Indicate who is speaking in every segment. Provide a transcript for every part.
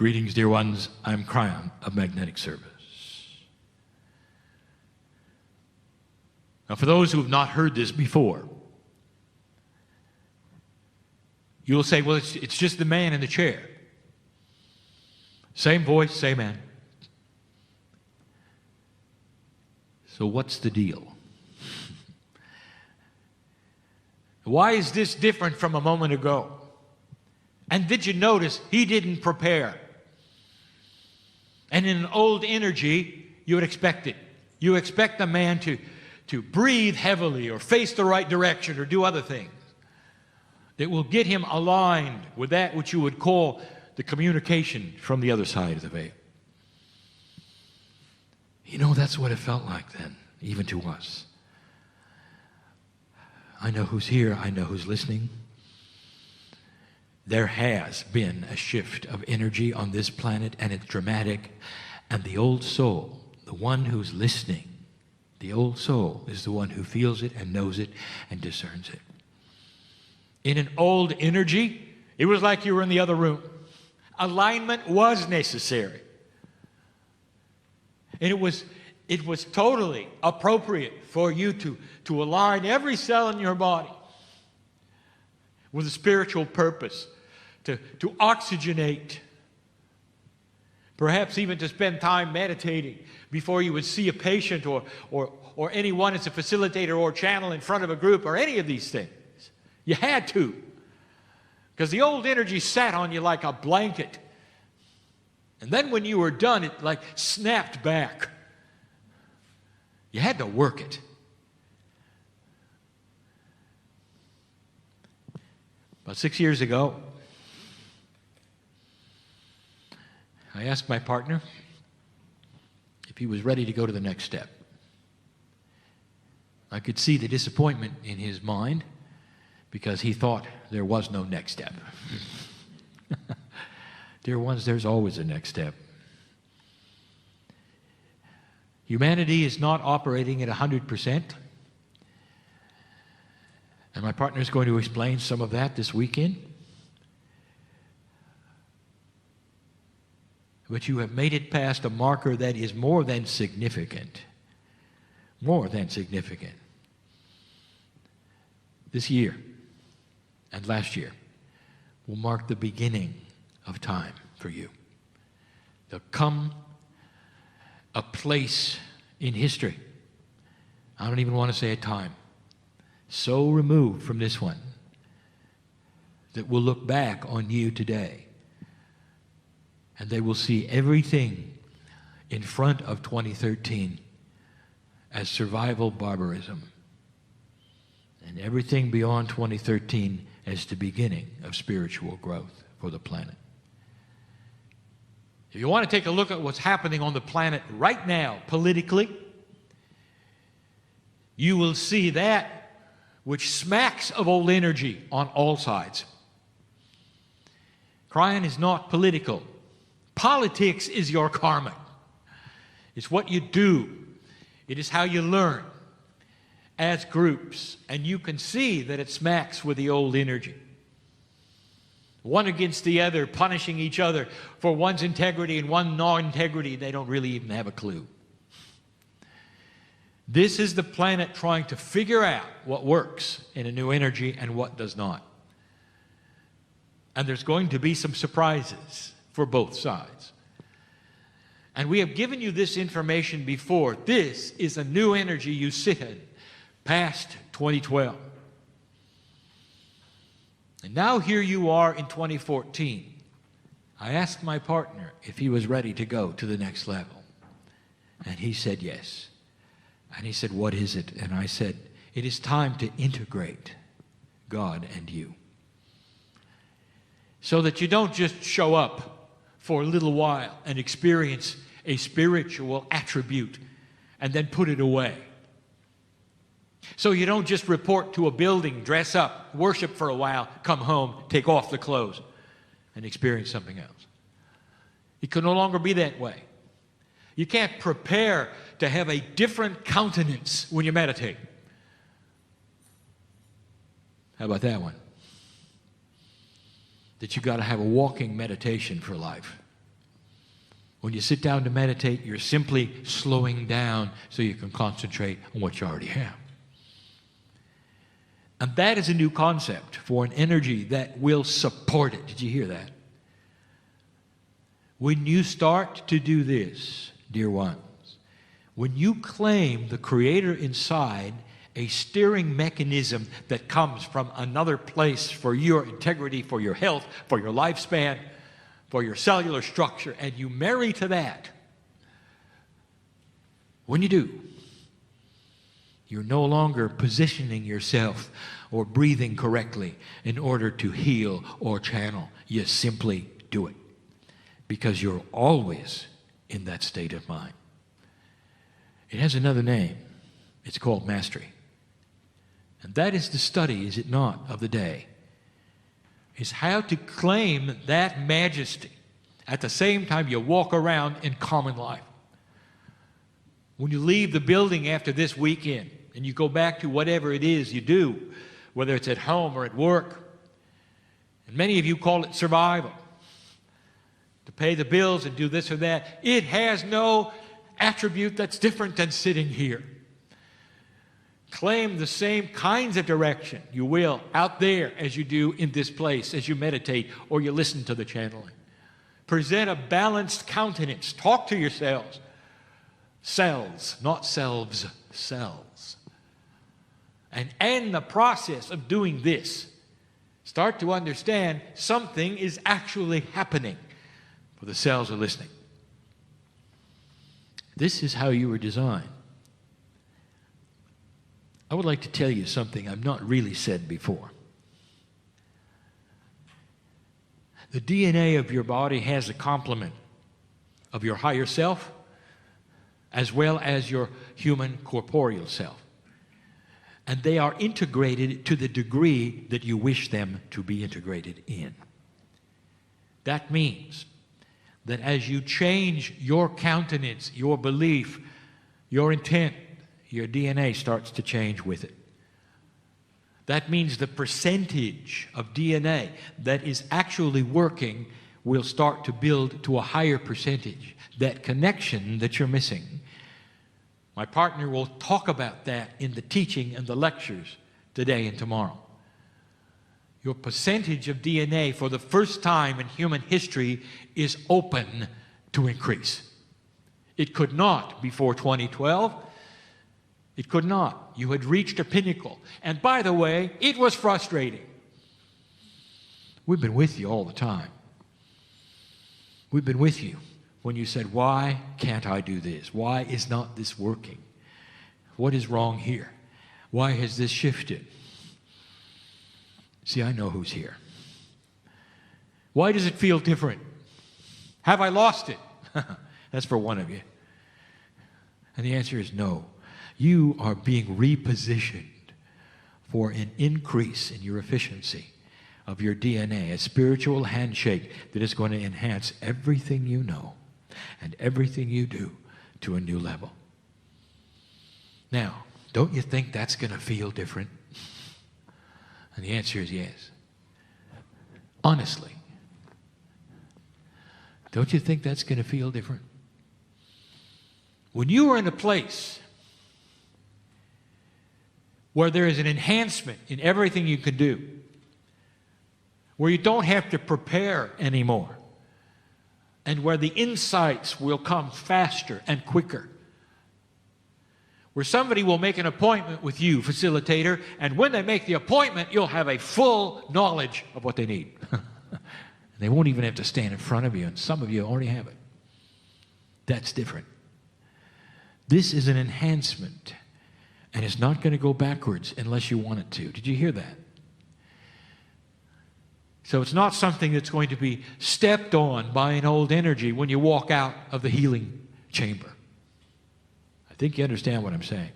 Speaker 1: Greetings, dear ones. I'm Kryon of Magnetic Service. Now, for those who have not heard this before, you'll say, well, it's just the man in the chair. Same voice, same man. So what's the deal? Why is this different from a moment ago? And did you notice he didn't prepare? And in an old energy, you would expect it. You expect a man to breathe heavily or face the right direction or do other things that will get him aligned with that which you would call the communication from the other side of the veil. You know, that's what it felt like then, even to us. I know who's here. I know who's listening. There has been a shift of energy on this planet, and it's dramatic. And the old soul, the one who's listening, the old soul is the one who feels it and knows it and discerns it. In an old energy, it was like you were in the other room. Alignment was necessary. And it was totally appropriate for you to align every cell in your body with a spiritual purpose, to oxygenate, perhaps even to spend time meditating before you would see a patient or anyone as a facilitator or channel in front of a group or any of these things. You had to, because the old energy sat on you like a blanket. And then when you were done, it like snapped back. You had to work it. About 6 years ago, I asked my partner if he was ready to go to the next step. I could see the disappointment in his mind because he thought there was no next step. Dear ones, there's always a next step. Humanity is not operating at 100%. And my partner is going to explain some of that this weekend. But you have made it past a marker that is more than significant. More than significant. This year and last year will mark the beginning of time for you. There'll come a place in history, I don't even want to say a time, so removed from this one that we'll look back on you today and they will see everything in front of 2013 as survival barbarism and everything beyond 2013 as the beginning of spiritual growth for the planet. If you want to take a look at what's happening on the planet right now, politically, you will see that which smacks of old energy on all sides. Kryon is not political. Politics is your karma. It's what you do. It is how you learn as groups. And you can see that it smacks with the old energy. One against the other, punishing each other for one's integrity and one non-integrity. They don't really even have a clue. This is the planet trying to figure out what works in a new energy and what does not. And there's going to be some surprises for both sides. And we have given you this information before. This is a new energy you sit in past 2012. And now here you are in 2014. I asked my partner if he was ready to go to the next level. And he said yes. And he said, what is it? And I said, it is time to integrate God and you. So that you don't just show up for a little while and experience a spiritual attribute and then put it away. So you don't just report to a building, dress up, worship for a while, come home, take off the clothes, and experience something else. It can no longer be that way. You can't prepare to have a different countenance when you meditate. How about that one? That you got to have a walking meditation for life. When you sit down to meditate, you're simply slowing down so you can concentrate on what you already have. And that is a new concept for an energy that will support it. Did you hear that? When you start to do this, dear ones, when you claim the Creator inside, a steering mechanism that comes from another place for your integrity, for your health, for your lifespan, for your cellular structure, and you marry to that, when you do, you're no longer positioning yourself or breathing correctly in order to heal or channel. You simply do it because you're always in that state of mind. It has another name. It's called mastery. And that is the study, is it not, of the day. Is how to claim that majesty at the same time you walk around in common life. When you leave the building after this weekend and you go back to whatever it is you do, whether it's at home or at work, and many of you call it survival, to pay the bills and do this or that, it has no attribute that's different than sitting here. Claim the same kinds of direction you will out there as you do in this place, as you meditate or you listen to the channeling. Present a balanced countenance. Talk to yourselves. Selves, not selves, selves. And in the process of doing this, start to understand something is actually happening, for the cells are listening. This is how you were designed. I would like to tell you something I've not really said before. The DNA of your body has a complement of your higher self as well as your human corporeal self. And they are integrated to the degree that you wish them to be integrated in. That means that as you change your countenance, your belief, your intent, your DNA starts to change with it. That means the percentage of DNA that is actually working will start to build to a higher percentage. That connection that you're missing. My partner will talk about that in the teaching and the lectures today and tomorrow. Your percentage of DNA for the first time in human history is open to increase. It could not before 2012. It could not. You had reached a pinnacle. And by the way, it was frustrating. We've been with you all the time. We've been with you when you said, why can't I do this? Why is not this working? What is wrong here? Why has this shifted? See, I know who's here. Why does it feel different? Have I lost it? That's for one of you. And the answer is no. You are being repositioned for an increase in your efficiency of your DNA, a spiritual handshake that is going to enhance everything you know and everything you do to a new level. Now, don't you think that's going to feel different? And the answer is yes. Honestly. Don't you think that's going to feel different? When you are in a place where there is an enhancement in everything you can do, where you don't have to prepare anymore, and where the insights will come faster and quicker, where somebody will make an appointment with you, facilitator, and when they make the appointment, you'll have a full knowledge of what they need. They won't even have to stand in front of you, and some of you already have it. That's different. This is an enhancement, and it's not going to go backwards unless you want it to. Did you hear that? So it's not something that's going to be stepped on by an old energy when you walk out of the healing chamber. I think you understand what I'm saying.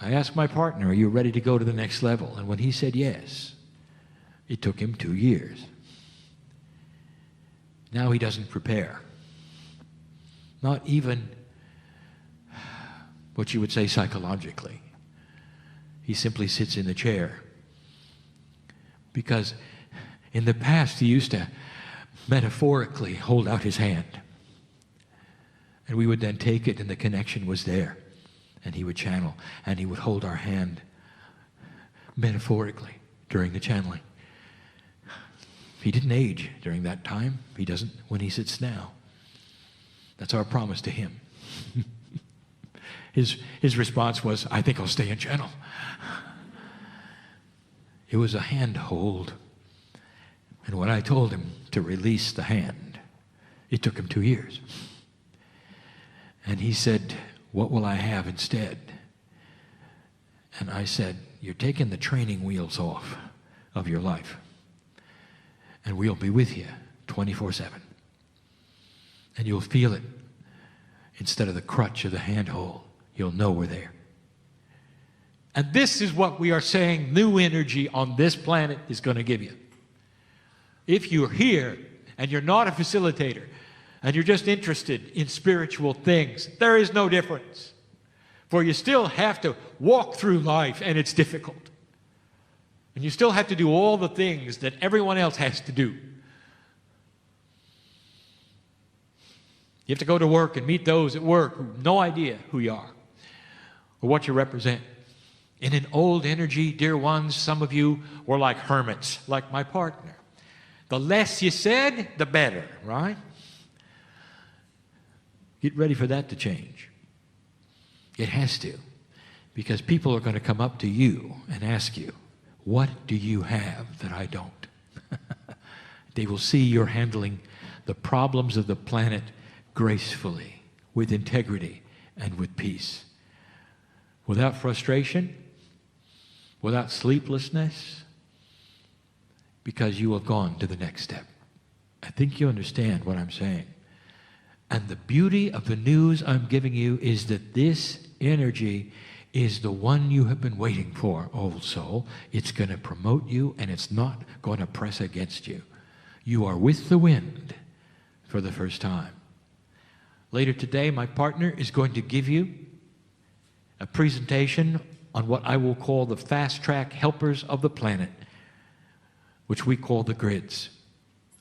Speaker 1: I asked my partner, are you ready to go to the next level? And when he said yes, it took him 2 years. Now he doesn't prepare. Not even what you would say psychologically. He simply sits in the chair. Because in the past he used to metaphorically hold out his hand And we would then take it, and the connection was there. And he would channel, and he would hold our hand metaphorically during the channeling. He didn't age during that time. He doesn't when he sits now. That's our promise to him. His response was, I think I'll stay and channel. It was a handhold. And when I told him to release the hand, it took him 2 years. And he said, what will I have instead? And I said, you're taking the training wheels off of your life. And we'll be with you 24/7. And you'll feel it. Instead of the crutch or the handhold, you'll know we're there. And this is what we are saying new energy on this planet is going to give you. If you're here and you're not a facilitator and you're just interested in spiritual things, there is no difference. For you still have to walk through life, and it's difficult. And you still have to do all the things that everyone else has to do. You have to go to work and meet those at work who have no idea who you are or what you represent. In an old energy, dear ones, some of you were like hermits, like my partner. The less you said, the better, right? Get ready for that to change. It has to, because people are going to come up to you and ask you, what do you have that I don't? They will see you're handling the problems of the planet gracefully, with integrity, and with peace. Without frustration, without sleeplessness, because you have gone to the next step. I think you understand what I'm saying. And the beauty of the news I'm giving you is that this energy is the one you have been waiting for, old soul. It's going to promote you, and it's not going to press against you. You are with the wind for the first time. Later today, my partner is going to give you a presentation on what I will call the fast-track helpers of the planet, which we call the grids.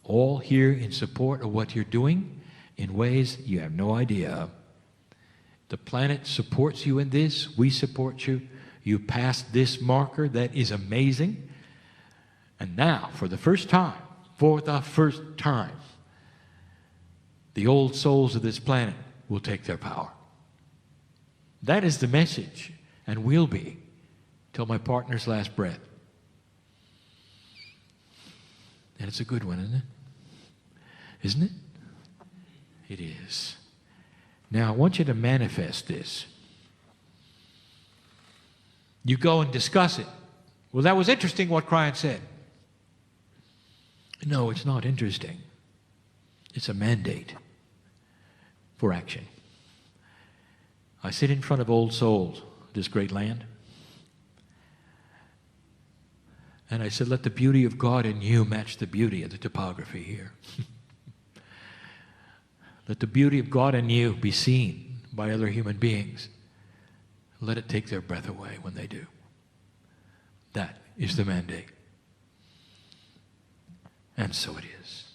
Speaker 1: All here in support of what you're doing in ways you have no idea of. The planet supports you in this. We support you. You passed this marker. That is amazing. And now, for the first time, the old souls of this planet will take their power. That is the message, and will be till my partner's last breath. And it's a good one, isn't it? Isn't it? It is. Now, I want you to manifest this. You go and discuss it. Well, that was interesting what Kryon said. No, it's not interesting. It's a mandate for action. I sit in front of old souls, this great land, and I said, let the beauty of God in you match the beauty of the topography here. Let the beauty of God in you be seen by other human beings. Let it take their breath away when they do. That is the mandate. And so it is.